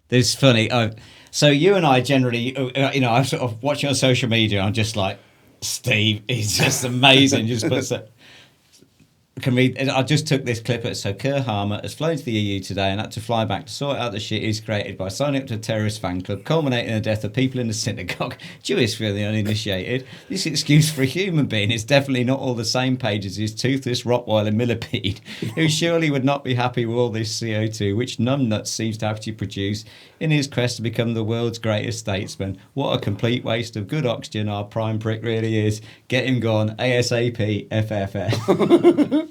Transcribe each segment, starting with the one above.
This is funny. So you and I generally, I'm sort of watching on social media. I'm just like, Steve, he's just amazing. Just puts it. I just took this clip. So Kier Starmer has flown to the EU today and had to fly back to sort out the shit he's created by signing up to a terrorist fan club, culminating in the death of people in the synagogue. Jewish for the uninitiated. This excuse for a human being is definitely not all the same page as his toothless Rottweiler millipede, who surely would not be happy with all this CO2, which numbnuts seems to have to produce in his quest to become the world's greatest statesman. What a complete waste of good oxygen our prime prick really is. Get him gone, ASAP, FFF.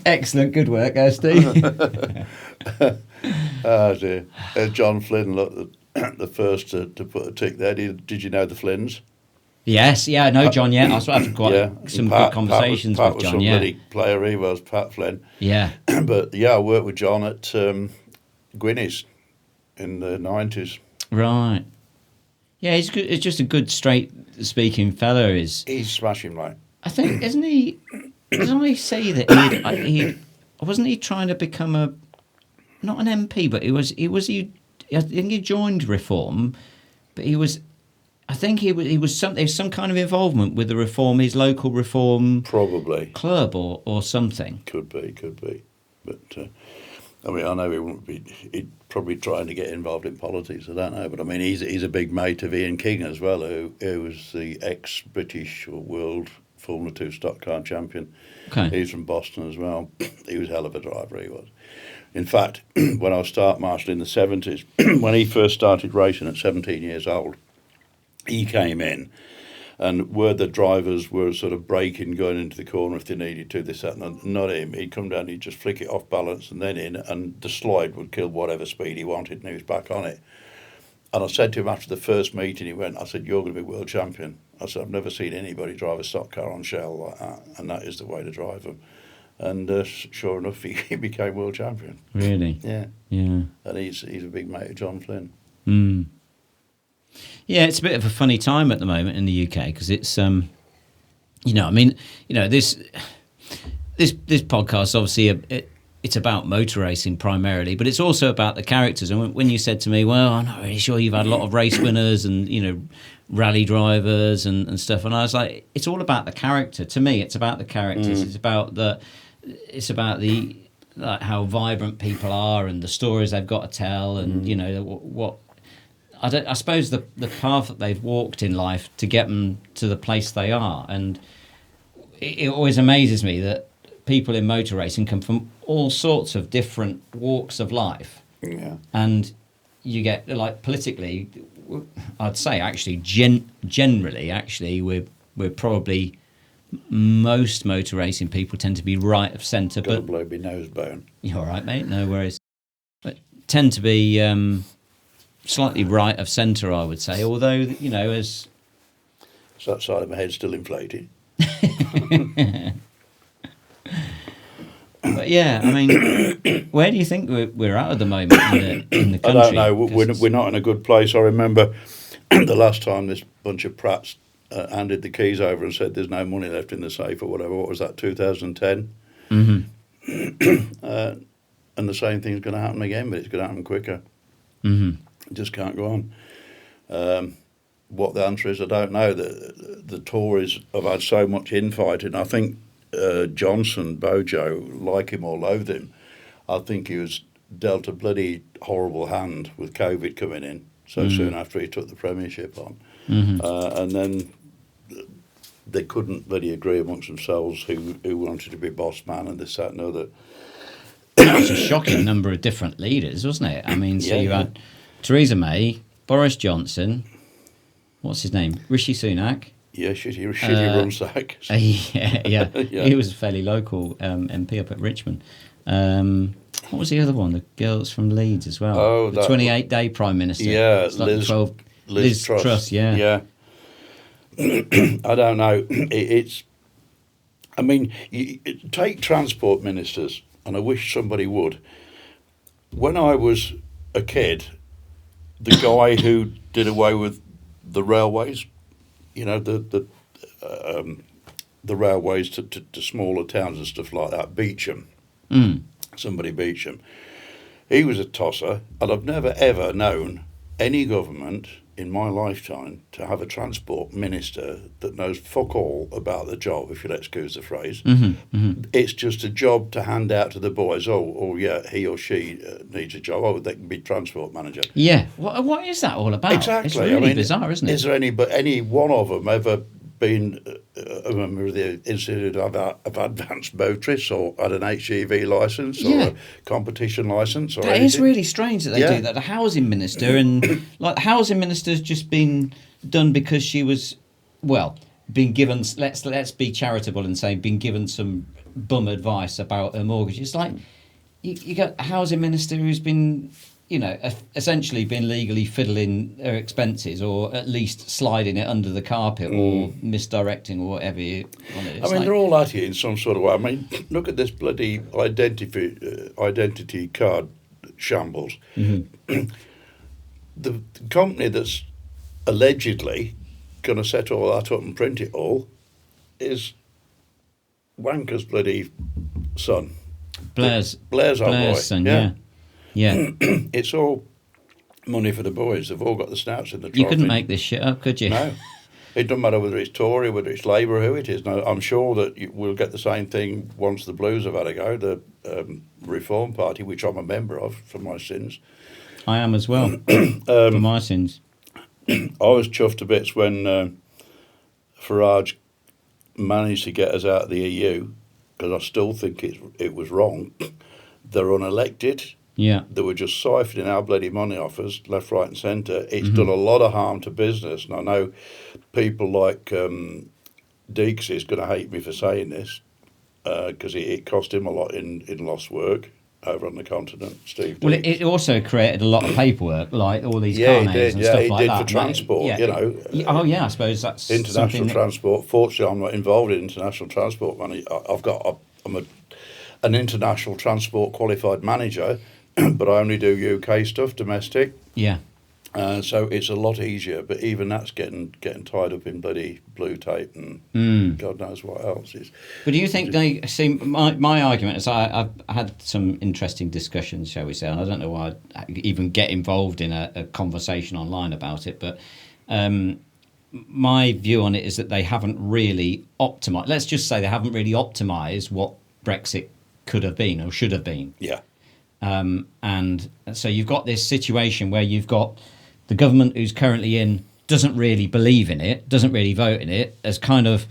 Excellent, good work, Steve. Oh dear. John Flynn, look, the first to put a tick there. Did you know the Flynns? Yes, yeah, I know John. Yeah, I've had some good conversations Pat with was John. Really player he was, Pat Flynn. Yeah, But yeah, I worked with John at Gwynny's in the 90s. Right. Yeah, he's good. It's just a good, straight-speaking fella. He's smashing, right? I think, isn't he? Doesn't he say that he wasn't he trying to become not an MP, but I think he joined Reform, but I think he was some kind of involvement with the Reform, his local Reform probably club or something. Could be, but I mean, I know he'd probably trying to get involved in politics. I don't know, but I mean, he's a big mate of Ian King as well, who was the ex-British or world Formula 2 stock car champion. Okay. He's from Boston as well. He was a hell of a driver, he was. In fact, when I was start marshal in the 70s, when he first started racing at 17 years old, he came in, and where the drivers were sort of braking, going into the corner if they needed to, this, that, and not him. He'd come down, he'd just flick it off balance and then in, and the slide would kill whatever speed he wanted, and he was back on it. And I said to him after the first meeting, I said, you're going to be world champion. I said, I've never seen anybody drive a stock car on Shell like that, and that is the way to drive them. And sure enough, he became world champion. Really? Yeah. Yeah. And he's a big mate of John Flynn. Mm. Yeah, it's a bit of a funny time at the moment in the UK because it's, this podcast obviously it's about motor racing primarily, but it's also about the characters. And when you said to me, well, I'm not really sure you've had a lot of race winners and, rally drivers and stuff. And I was like, it's all about the character. To me, it's about the characters. It's about the like how vibrant people are and the stories they've got to tell and, what I suppose the path that they've walked in life to get them to the place they are. And it always amazes me that people in motor racing come from all sorts of different walks of life. Yeah. And you get, like, politically, I'd say actually, generally, actually, we're probably, most motor racing people tend to be right of centre. Got to blow my nose bone. You're all right, mate, no worries. But tend to be slightly right of centre, I would say, although, as... So that side of my head's still inflated. But yeah, I mean, where do you think we're at the moment in the country? I don't know. We're not in a good place. I remember the last time this bunch of prats handed the keys over and said there's no money left in the safe or whatever. What was that, 2010? Mm-hmm. And the same thing's going to happen again, but it's going to happen quicker. Mm-hmm. It just can't go on. What the answer is, I don't know. The Tories have had so much infighting. I think Johnson, Bojo, like him or loathe him, I think he was dealt a bloody horrible hand with COVID coming in so soon after he took the premiership on. Mm-hmm. And then they couldn't really agree amongst themselves who wanted to be boss man and this, that and other. That was a shocking number of different leaders, wasn't it? I mean, so you had Theresa May, Boris Johnson, what's his name? Rishi Sunak. Yeah, shitty Runsack. Yeah. He was a fairly local MP up at Richmond. What was the other one? The girls from Leeds as well. Oh, the 28-day Prime Minister. Yeah, like Liz Truss. Yeah. I don't know. Take transport ministers, and I wish somebody would. When I was a kid, the guy who did away with the railways, the railways to smaller towns and stuff like that, Beecham, somebody Beecham, He was a tosser, and I've never ever known any government in my lifetime to have a transport minister that knows fuck all about the job, if you'll excuse the phrase. It's just a job to hand out to the boys. Oh yeah, he or she needs a job. Oh, they can be transport manager. Yeah. What is that all about? Exactly. It's really bizarre, isn't it? Is there any one of them ever been a member of the Institute of Advanced Motorists, or had an HGV licence, or a competition licence, or anything? It's really strange that they do that. The housing minister, and like the housing minister's just been done because she was, been given. Let's be charitable and say been given some bum advice about her mortgage. It's like you got a housing minister who's been, essentially been legally fiddling her expenses, or at least sliding it under the carpet, or misdirecting, or whatever you want it. I mean, they're all at it in some sort of way. I mean, look at this bloody identity card shambles. The company that's allegedly going to set all that up and print it all is Wanker's bloody son. Blair's old boy. Son, yeah. It's all money for the boys. They've all got the snouts in the trophy. You couldn't make this shit up, could you? No. It doesn't matter whether it's Tory, whether it's Labour, who it is. No, I'm sure that we'll get the same thing once the Blues have had a go, the Reform Party, which I'm a member of for my sins. I am as well, for my sins. I was chuffed to bits when Farage managed to get us out of the EU, because I still think it was wrong. They're unelected. Yeah. They were just siphoning our bloody money off us, left, right and centre. It's done a lot of harm to business. And I know people like Deeks is going to hate me for saying this, because it cost him a lot in lost work over on the continent, Steve Deeks. Well, it also created a lot of paperwork, like all these car names and stuff like that. Yeah, it did for transport, I suppose that's international transport. Fortunately, I'm not involved in international transport money. I'm an international transport qualified manager, but I only do UK stuff, domestic. Yeah. So it's a lot easier, but even that's getting tied up in bloody blue tape and God knows what else is. But do you think they see? My argument is I've had some interesting discussions, shall we say, and I don't know why I even get involved in a conversation online about it, but my view on it is that they haven't really optimised. Let's just say they haven't really optimised what Brexit could have been or should have been. Yeah. And so you've got this situation where you've got the government who's currently in doesn't really believe in it, doesn't really vote in it, has kind of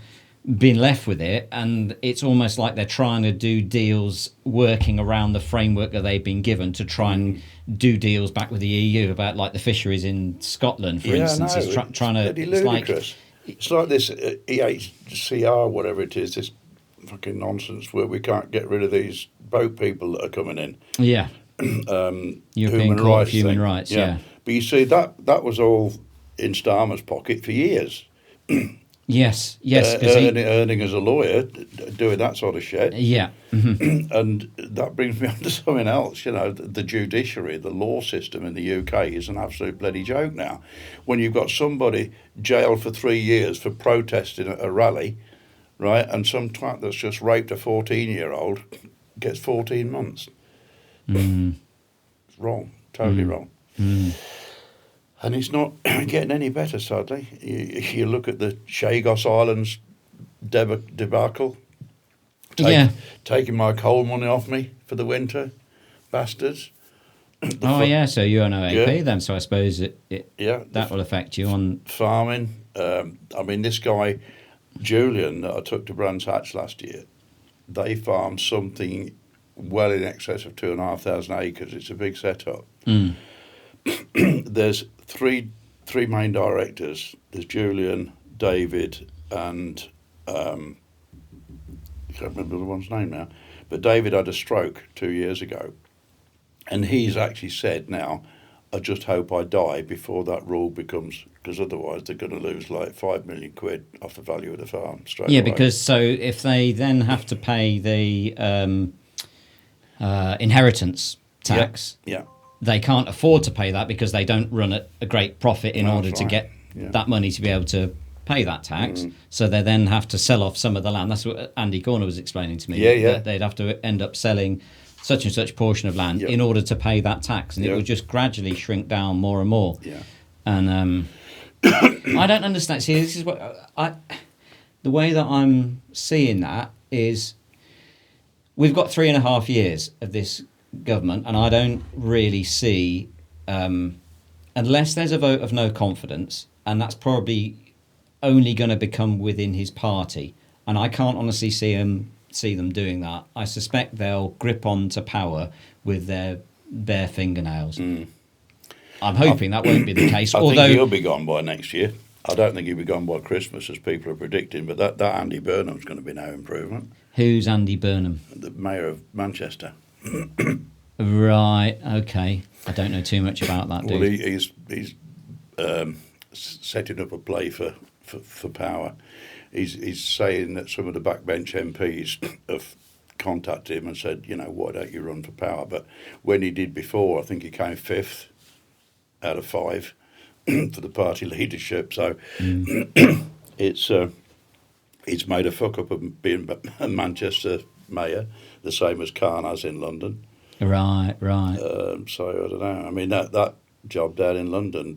been left with it, and it's almost like they're trying to do deals working around the framework that they've been given to try and do deals back with the EU about like the fisheries in Scotland, for instance. It's trying to. It's like this ECHR, whatever it is, this fucking nonsense where we can't get rid of these boat people that are coming in. Yeah. European Court of Human Rights, yeah. But you see, that was all in Starmer's pocket for years. Yes. Earning as a lawyer, doing that sort of shit. Yeah. Mm-hmm. And that brings me on to something else. The judiciary, the law system in the UK is an absolute bloody joke now. When you've got somebody jailed for 3 years for protesting at a rally, right, and some twat that's just raped a 14-year-old gets 14 months. It's wrong, totally wrong. And it's not getting any better, sadly. You look at the Chagos Islands debacle, taking my coal money off me for the winter, bastards. So you're an OAP then, so I suppose that will affect you on... Farming. This guy, Julian, that I took to Brands Hatch last year, they farm something well in excess of 2,500 acres. It's a big setup. There's three main directors. There's Julian, David, and I can't remember the one's name now. But David had a stroke 2 years ago, and he's actually said now, I just hope I die before that rule becomes, because otherwise they're going to lose like 5 million quid off the value of the farm straight away. Because so if they then have to pay the inheritance tax, they can't afford to pay that because they don't run at a great profit in order to get that money to be able to pay that tax. So they then have to sell off some of the land. That's what Andy Corner was explaining to me. That they'd have to end up selling such and such portion of land in order to pay that tax, and it would just gradually shrink down more and more. Yeah. And I don't understand. See, this is what the way that I'm seeing that is we've got 3.5 years of this government, and I don't really see, unless there's a vote of no confidence, and that's probably only going to become within his party, and I can't honestly see them doing that. I suspect they'll grip on to power with their bare fingernails. I'm hoping that won't be the case. I although think he'll be gone by next year. I don't think he'll be gone by Christmas, as people are predicting, but that Andy Burnham's going to be no improvement. Who's Andy Burnham? The mayor of Manchester. Right, okay. I don't know too much about that, dude. Well, he's setting up a play for power. He's saying that some of the backbench MPs have contacted him and said, why don't you run for power? But when he did before, I think he came 5th out of 5 for the party leadership. So it's made a fuck up of being a Manchester mayor, the same as Kahn has in London. Right. So I don't know. I mean, that job down in London,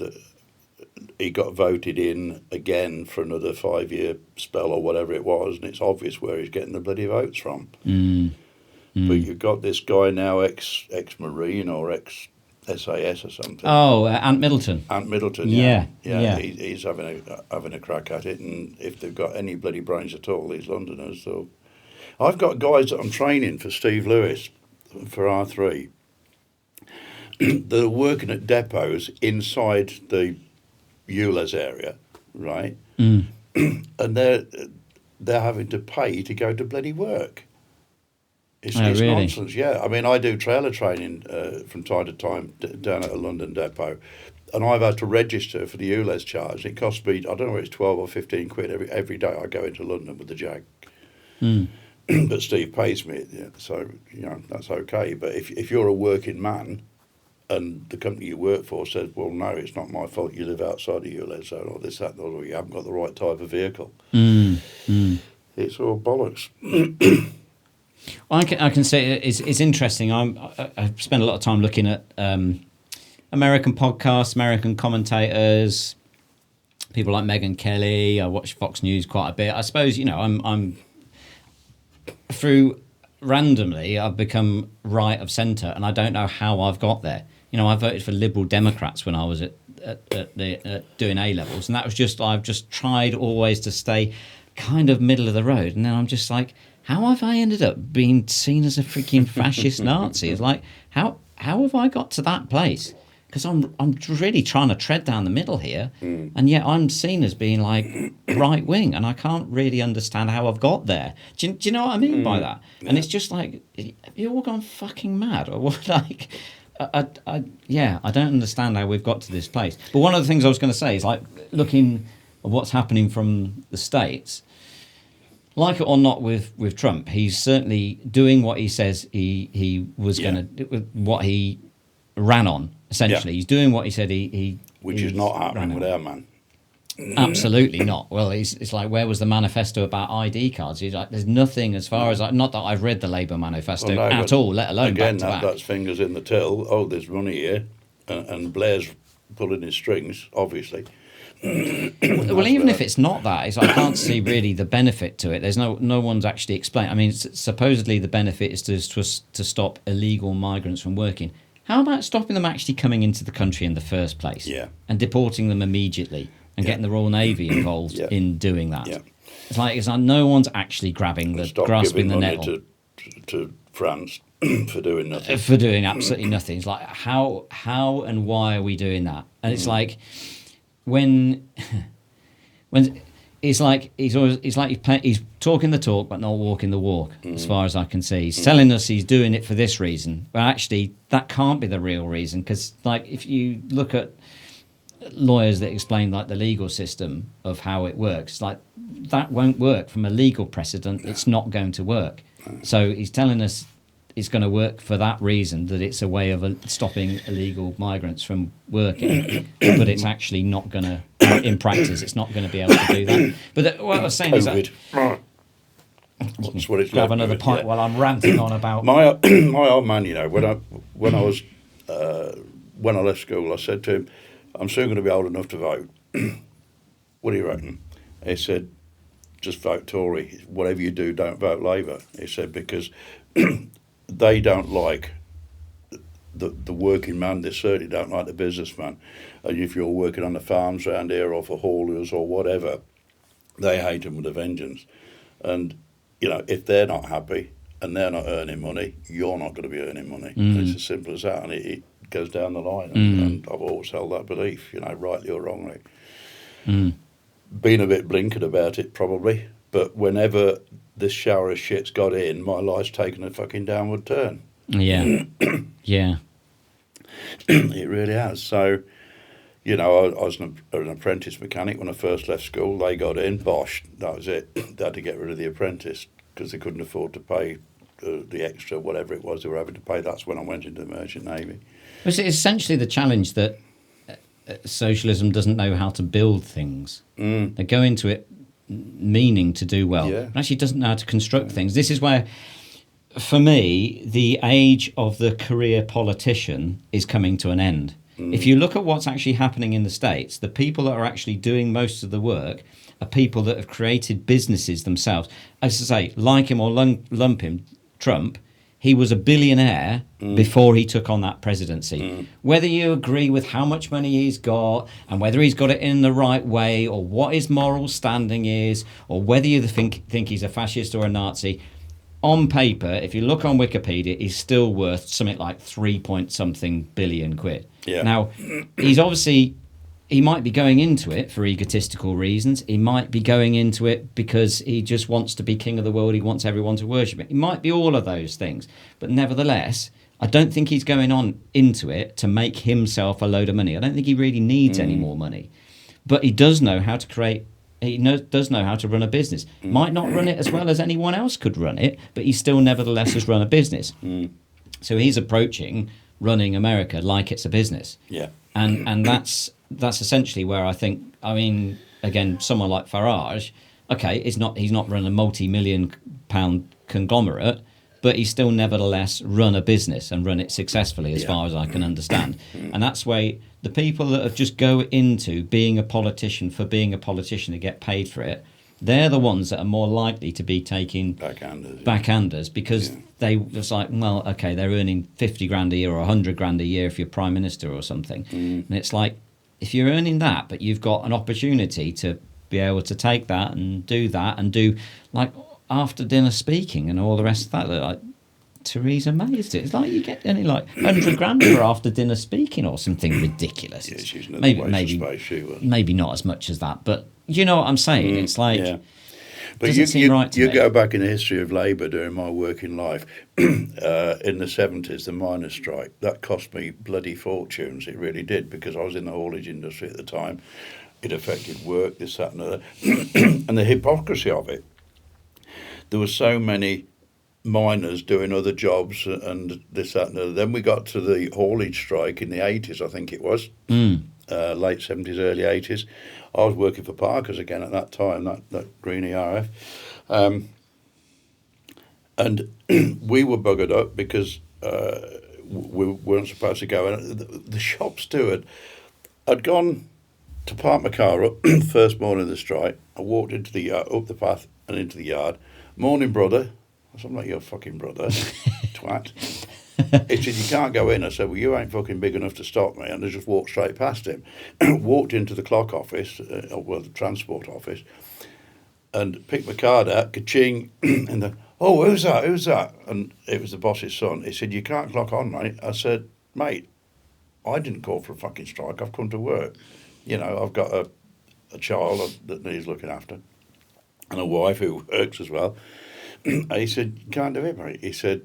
he got voted in again for another 5-year spell or whatever it was, and it's obvious where he's getting the bloody votes from. But you've got this guy now, ex-Marine or ex-SAS or something. Oh, Ant Middleton. Ant Middleton, yeah. He's having a crack at it, and if they've got any bloody brains at all, these Londoners. So I've got guys that I'm training for Steve Lewis for R3 that are working at depots inside the ULEZ area, right? And they're having to pay to go to bloody work. It's really? nonsense, yeah. I mean, I do trailer training from time to time down at a London depot, and I've had to register for the ULEZ charge. It costs me, I don't know, it's 12 or 15 quid every day I go into London with the Jag. But Steve pays me, so that's okay. But if you're a working man, and the company you work for says, well, no, it's not my fault you live outside of ULEZ zone or this, that, or you haven't got the right type of vehicle. It's all bollocks. I can say it's interesting. I spend a lot of time looking at American podcasts, American commentators, people like Megyn Kelly. I watch Fox News quite a bit. I suppose, I'm through randomly, I've become right of centre, and I don't know how I've got there. I voted for Liberal Democrats when I was at doing A levels, and that was just I've just tried always to stay kind of middle of the road, and then I'm just like, how have I ended up being seen as a freaking fascist Nazi? It's like, how have I got to that place? Because I'm really trying to tread down the middle here, and yet I'm seen as being like right wing, and I can't really understand how I've got there. Do you know what I mean by that? Yeah. And it's just like, have you all gone fucking mad, or what? Like, I don't understand how we've got to this place. But one of the things I was going to say is, like, looking at what's happening from the States, like it or not with Trump, he's certainly doing what he says he was going to do, what he ran on. Essentially, he's doing what he said which is not happening with our man. Absolutely not. Well, it's like, where was the manifesto about ID cards? He's like, there's nothing as far as not that I've read the Labour manifesto at all, let alone again, back to back. That's fingers in the till. Oh, there's money here, and Blair's pulling his strings, obviously. Well, even if it's not that, I can't see really the benefit to it. There's no one's actually explained. I mean, supposedly the benefit is to stop illegal migrants from working. How about stopping them actually coming into the country in the first place? Yeah. And deporting them immediately and getting the Royal Navy involved in doing that. Yeah. It's like no one's actually grasping the nettle. To France for doing nothing. For doing absolutely nothing. It's like, how and why are we doing that? And it's like, when it's like he's talking the talk but not walking the walk, as far as I can see. He's telling us he's doing it for this reason, but actually that can't be the real reason, because, like, if you look at lawyers that explain, like, the legal system of how it works, like, that won't work from a legal precedent. It's not going to work. So he's telling us it's going to work for that reason, that it's a way of stopping illegal migrants from working, but it's actually not going to, in practice, it's not going to be able to do that. But what I was saying is that That's what it's grab led another to, pint yeah. while I'm ranting on about. My old man, you know, when I left school, I said to him, "I'm soon going to be old enough to vote. What do you reckon?" He said, "Just vote Tory. Whatever you do, don't vote Labour." He said, because they don't like the working man. They certainly don't like the businessman. And if you're working on the farms around here or for haulers or whatever, they hate them with a vengeance. And, you know, if they're not happy and they're not earning money, you're not going to be earning money. And it's as simple as that. And it goes down the line. And I've always held that belief, you know, rightly or wrongly. Been a bit blinkered about it, probably. But whenever this shower of shit's got in, my life's taken a fucking downward turn. Yeah. Yeah. It really has. So, you know, I was an apprentice mechanic when I first left school. They got in, bosh, that was it. They had to get rid of the apprentice because they couldn't afford to pay the extra, whatever it was they were having to pay. That's when I went into the Merchant Navy. It's essentially the challenge that socialism doesn't know how to build things. They go into it meaning to do well. Yeah. It actually doesn't know how to construct things. This is where, for me, the age of the career politician is coming to an end. If you look at what's actually happening in the States, the people that are actually doing most of the work are people that have created businesses themselves. As I say, like him or lump him, Trump, he was a billionaire before he took on that presidency. Whether you agree with how much money he's got and whether he's got it in the right way or what his moral standing is or whether you think he's a fascist or a Nazi, on paper, if you look on Wikipedia, he's still worth something like 3-point-something billion quid. Yeah. Now, he's obviously, he might be going into it for egotistical reasons. He might be going into it because he just wants to be king of the world. He wants everyone to worship him. He might be all of those things. But nevertheless, I don't think he's going on into it to make himself a load of money. I don't think he really needs any more money. But he does know how to create. He does know how to run a business. Might not run it as well as anyone else could run it, but he still nevertheless has run a business. So he's approaching running America like it's a business. Yeah. And that's essentially where I think, I mean, again, someone like Farage, okay, he's not run a multi-million pound conglomerate, but he's still nevertheless run a business and run it successfully as far as I can understand. And that's where the people that have just go into being a politician for being a politician to get paid for it, they're the ones that are more likely to be taking backhanders because they was like, well, okay, they're earning 50 grand a year or 100 grand a year if you're prime minister or something. And it's like, if you're earning that, but you've got an opportunity to be able to take that and do like after dinner speaking and all the rest of that, like Theresa May is it? It's like you get only like 100 grand for after dinner speaking or something ridiculous. Yeah, she's another waste of space, she was. Maybe not as much as that, but you know what I'm saying? It's like, but doesn't seem right to you me. go back in the history of Labour during my working life, in the 70s, the miners' strike, that cost me bloody fortunes. It really did, because I was in the haulage industry at the time. It affected work, this, that and the other. And the hypocrisy of it. There were so many miners doing other jobs and this, that and the other. Then we got to the haulage strike in the 80s, I think it was, late 70s, early 80s. I was working for Parker's again at that time, that green ERF. And we were buggered up because we weren't supposed to go. And the shop steward had gone to park my car up first morning of the strike. I walked into the up the path and into the yard. Morning, brother. I said, I'm not your fucking brother, twat. He said, you can't go in. I said, well, you ain't fucking big enough to stop me. And I just walked straight past him. Walked into the clock office, the transport office, and picked my card out, ka-ching, and then, oh, who's that? And it was the boss's son. He said, you can't clock on, mate. I said, mate, I didn't call for a fucking strike. I've come to work. You know, I've got a child that needs looking after and a wife who works as well. And he said, you can't do it, mate. He said,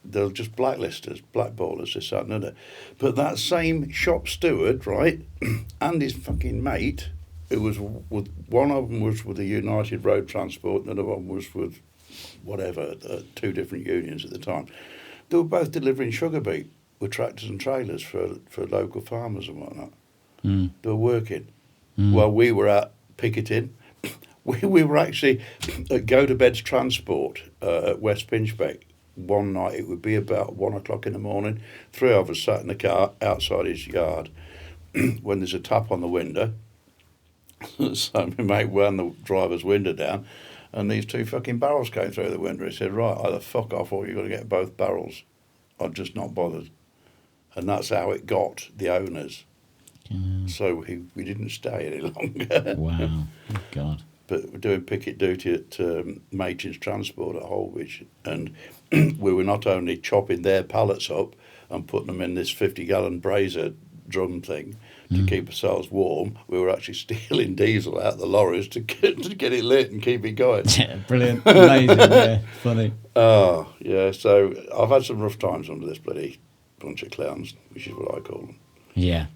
they'll just blacklist us, blackball us, this, that and other. But that same shop steward, right, and his fucking mate, who was with, one of them was with the United Road Transport, and another one was with whatever, two different unions at the time. They were both delivering sugar beet with tractors and trailers for local farmers and whatnot. They were working while we were out picketing. We were actually at Go-to-Bed's Transport at West Pinchbeck. One night, it would be about 1 o'clock in the morning. 3 of us sat in the car outside his yard when there's a tap on the window. So my mate wound the driver's window down, and these 2 fucking barrels came through the window. He said, right, either fuck off or you've got to get both barrels. I'm just not bothered. And that's how it got the owners. So we didn't stay any longer. Wow. Oh, God. But we're doing picket duty at Machin's Transport at Holwich, and we were not only chopping their pallets up and putting them in this 50-gallon brazier drum thing to keep ourselves warm, we were actually stealing diesel out the lorries to get it lit and keep it going. Yeah, brilliant. Amazing, yeah. Funny. Oh, yeah, so I've had some rough times under this bloody bunch of clowns, which is what I call them. Yeah.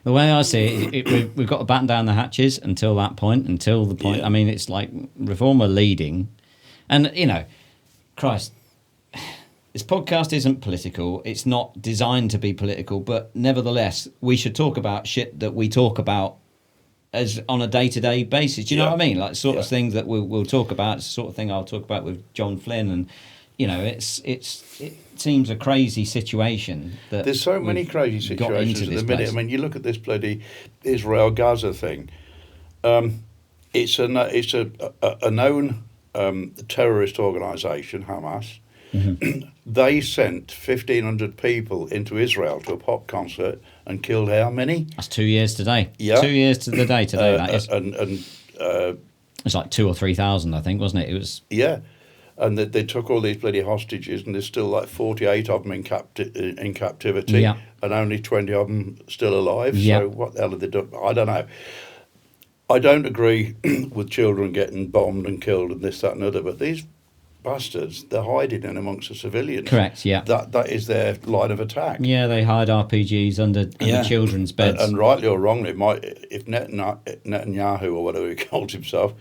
The way I see it, we've got to batten down the hatches until that point, Yeah. I mean, it's like Reform are leading. And, Christ, this podcast isn't political. It's not designed to be political, but nevertheless, we should talk about shit that we talk about as on a day-to-day basis. Do you know what I mean? Like sort of things that we'll talk about. It's the sort of thing I'll talk about with John Flynn. And, it seems a crazy situation. There's so many crazy situations at the minute. I mean, you look at this bloody Israel-Gaza thing. It's a known terrorist organisation, Hamas. Mm-hmm. They sent 1,500 people into Israel to a pop concert and killed how many? That's 2 years today. Yeah. 2 years to the day today, that is. And it's like 2,000 or 3,000, I think, wasn't it? It was. Yeah. And they took all these bloody hostages, and there's still like 48 of them in captivity, and only 20 of them still alive. Yeah. So what the hell have they done? I don't know. I don't agree with children getting bombed and killed and this, that and other, but these bastards, they're hiding in amongst the civilians. Correct, yeah. That is their line of attack. Yeah, they hide RPGs under children's beds. And rightly or wrongly, if Netanyahu, or whatever he calls himself,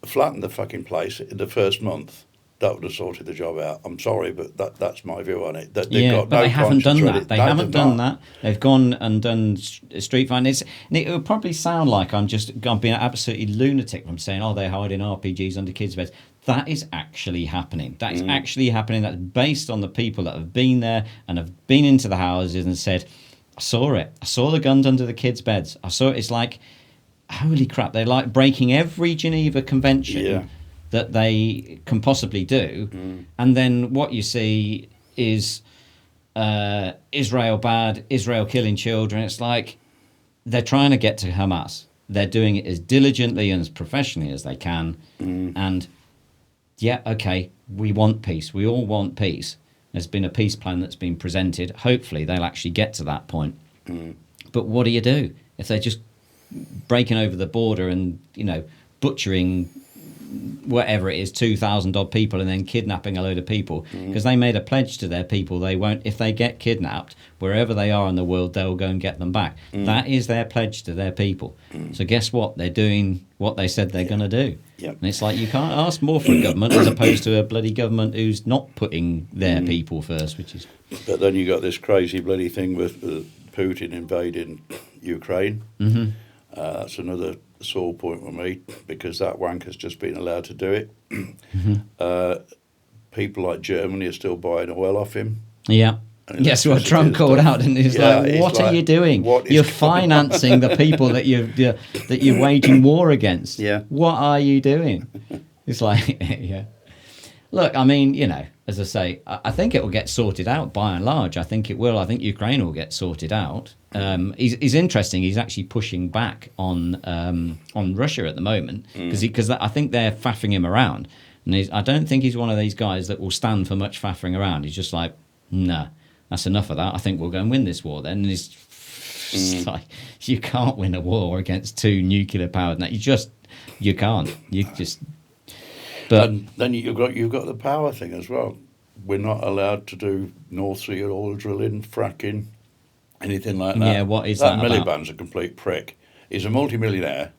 flattened the fucking place in the first month, that would have sorted the job out. I'm sorry, but that's my view on it. That but they haven't done that. They haven't done that. They've gone and done street fighting. And it would probably sound like I'm being absolutely lunatic from saying, they're hiding RPGs under kids' beds. That is actually happening. That is actually happening. That's based on the people that have been there and have been into the houses and said, I saw it. I saw the guns under the kids' beds. I saw it. It's like, holy crap, they're like breaking every Geneva Convention that they can possibly do. And then what you see is Israel bad, Israel killing children. It's like they're trying to get to Hamas. They're doing it as diligently and as professionally as they can. And we want peace. We all want peace. There's been a peace plan that's been presented. Hopefully they'll actually get to that point. But what do you do if they're just breaking over the border and butchering whatever it is, 2,000 odd people, and then kidnapping a load of people because they made a pledge to their people. They won't, if they get kidnapped wherever they are in the world, they'll go and get them back. That is their pledge to their people. So guess what? They're doing what they said they're going to do. And it's like you can't ask more for a government as opposed to a bloody government who's not putting their people first, which is. But then you got this crazy bloody thing with Putin invading Ukraine. That's another sore point with me because that wanker's just been allowed to do it. People like Germany are still buying oil off him. Yeah. Yes, what Trump called out, and he's like, "What are you doing? You're financing the people that you're waging war against. What are you doing?" It's like, Look, I mean, as I say, I think it will get sorted out by and large. I think it will. I think Ukraine will get sorted out. He's interesting. He's actually pushing back on Russia at the moment because I think they're faffing him around. And I don't think he's one of these guys that will stand for much faffing around. He's just like, nah, that's enough of that. I think we'll go and win this war then. And it's like, you can't win a war against two nuclear powered. You can't. You just. But and then you've got the power thing as well. We're not allowed to do North Sea oil drilling, fracking, anything like that. Yeah, what is that about? Miliband's a complete prick. He's a multimillionaire.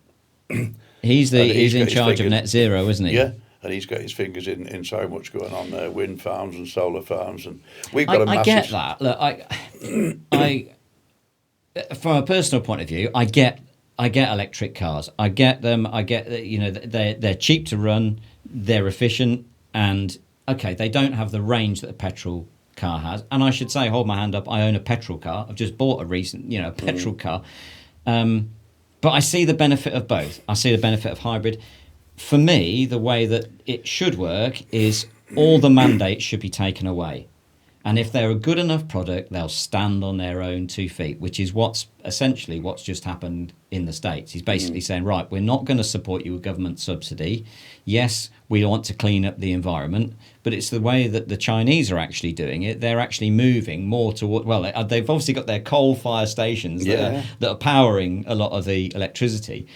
He's in charge of net zero, isn't he? Yeah, and he's got his fingers in so much going on there, wind farms and solar farms, and we've got a massive. I get that. Look, I from a personal point of view, I get I get electric cars. I get them. I get that, they're cheap to run, they're efficient, and okay, they don't have the range that a petrol car has. And I should say, hold my hand up, I own a petrol car. I've just bought a recent, petrol car. But I see the benefit of both. I see the benefit of hybrid. For me, the way that it should work is all the mandates should be taken away. And if they're a good enough product, they'll stand on their own 2 feet, which is what's just happened in the States. He's basically saying, right, we're not going to support you with government subsidy. Yes, we want to clean up the environment, but it's the way that the Chinese are actually doing it. They're actually moving more toward, they've obviously got their coal-fire stations that are powering a lot of the electricity.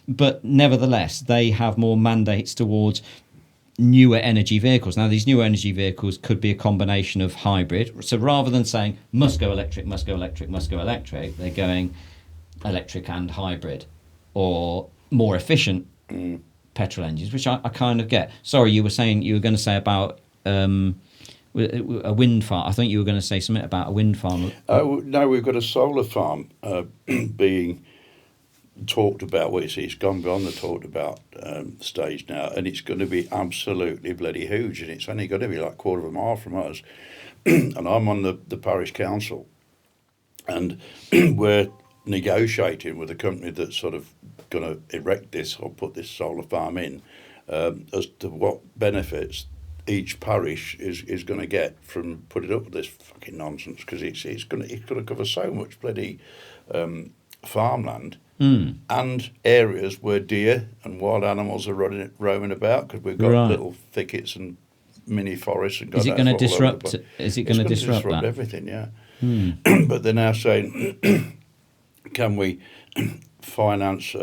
But nevertheless, they have more mandates towards newer energy vehicles. Now, these newer energy vehicles could be a combination of hybrid. So rather than saying must go electric, must go electric, must go electric, they're going electric and hybrid, or more efficient petrol engines, which I kind of get. Sorry, you were going to say about a wind farm. I think you were going to say something about a wind farm. No, we've got a solar farm being talked about. Well, it's gone beyond the talked about stage now, and it's going to be absolutely bloody huge, and it's only going to be like a quarter of a mile from us. And I'm on the parish council, and we're negotiating with a company that's sort of going to erect this or put this solar farm in, as to what benefits each parish is going to get from putting up with this fucking nonsense, because it's going to cover so much bloody farmland. And areas where deer and wild animals are roaming about, because we've got little thickets and mini forests. And is it going to disrupt? Is it going to disrupt that? Everything? Yeah. But they're now saying, can we finance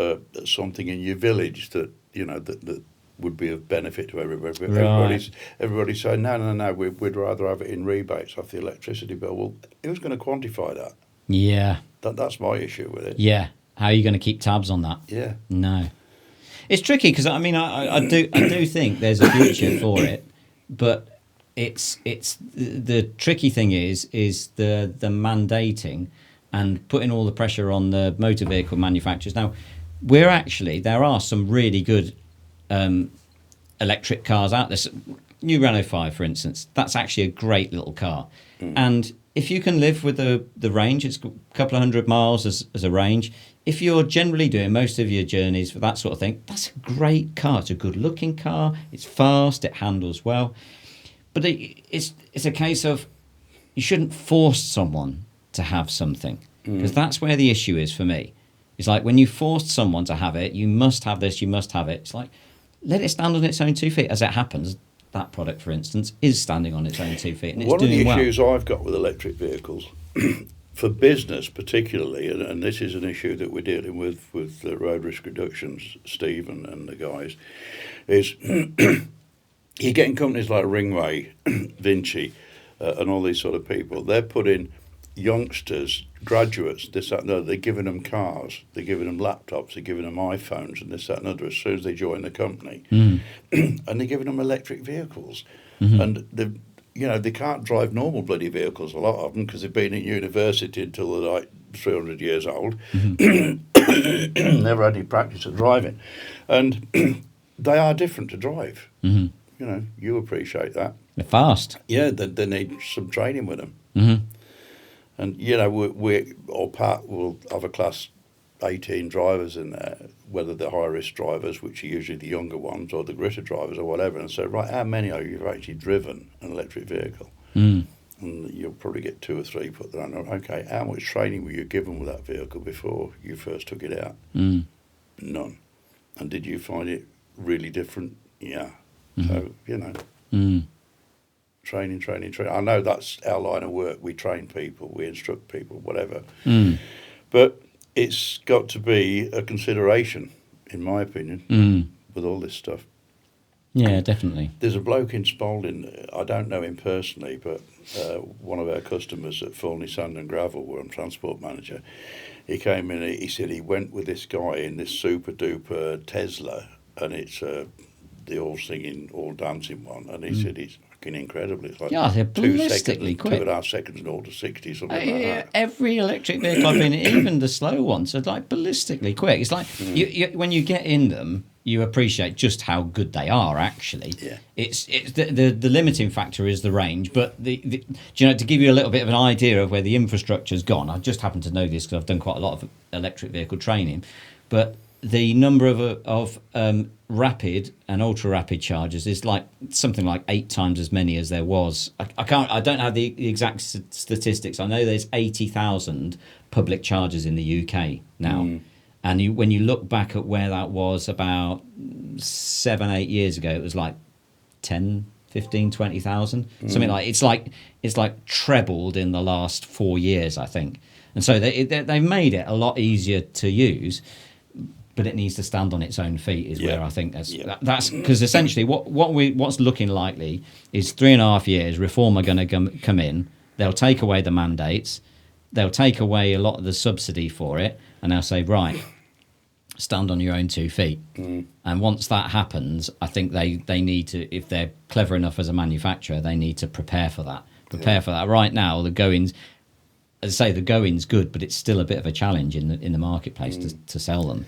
something in your village that that would be of benefit to everybody? Right. Everybody's saying no. We'd rather have it in rebates off the electricity bill. Well, who's going to quantify that? Yeah. That's my issue with it. Yeah. How are you going to keep tabs on that? Yeah. No. It's tricky, because I do think there's a future for it, but it's the tricky thing is the mandating and putting all the pressure on the motor vehicle manufacturers. Now, there are some really good electric cars out there. New Renault 5, for instance, that's actually a great little car. And if you can live with the range, it's a couple of 100 miles as a range. If you're generally doing most of your journeys for that sort of thing, that's a great car. It's a good-looking car. It's fast. It handles well. But it's a case of you shouldn't force someone to have something, because that's where the issue is for me. It's like when you force someone to have it, you must have this, you must have it. It's like, let it stand on its own 2 feet. As it happens, that product, for instance, is standing on its own 2 feet, and it's doing well. One of the issues I've got with electric vehicles, for business particularly, and this is an issue that we're dealing with the road risk reductions, Steve and the guys, is you're getting companies like Ringway, Vinci, and all these sort of people. They're putting youngsters, graduates, this, that, and the other. They're giving them cars, they're giving them laptops, they're giving them iPhones, and this, that, and other as soon as they join the company. And they're giving them electric vehicles. And they can't drive normal bloody vehicles, a lot of them, because they've been in university until they're like 300 years old. Never had any practice of driving. And they are different to drive. You appreciate that. They're fast. Yeah, they need some training with them. And, Pat will have a class 18 drivers in there, whether they're high-risk drivers, which are usually the younger ones, or the gritter drivers or whatever, and say, right, how many of you have actually driven an electric vehicle? And you'll probably get 2 or 3 put there. Okay, how much training were you given with that vehicle before you first took it out? None. And did you find it really different? Yeah. So, training. I know that's our line of work. We train people, we instruct people, whatever. But it's got to be a consideration, in my opinion, with all this stuff. Yeah, definitely. There's a bloke in Spalding, I don't know him personally, but one of our customers at Fulney Sand and Gravel, where I'm transport manager, he came in, he said he went with this guy in this super-duper Tesla, and it's the all-singing, all-dancing one, and he said, I fucking incredible. It's like Yeah, they're 2 ballistically seconds, quick. 2.5 seconds, 0 to 60, something like that. Every electric vehicle I've been in, even the slow ones, are like ballistically quick. It's like when you get in them, you appreciate just how good they are. Actually, Yeah. It's the limiting factor is the range, but do you know, to give you a little bit of an idea of where the infrastructure's gone. I just happen to know this because I've done quite a lot of electric vehicle training, but the number of rapid and ultra rapid chargers is like something like 8 times as many as there was. I don't have the exact statistics. I know there's 80,000 public chargers in the UK now. And when you look back at where that was about 7-8 years ago, it was like 10, 15, 20,000. Something like it's like trebled in the last 4 years, I think. And so they've made it a lot easier to use, but it needs to stand on its own feet. Is where I think that's because essentially what's looking likely is 3.5 years. Reform are going to come in. They'll take away the mandates. They'll take away a lot of the subsidy for it, and they'll say, right, stand on your own 2 feet. And once that happens, I think they need to, if they're clever enough as a manufacturer, they need to prepare for that. For that. Right now, the goings, as I say, the going's good, but it's still a bit of a challenge in the marketplace to sell them.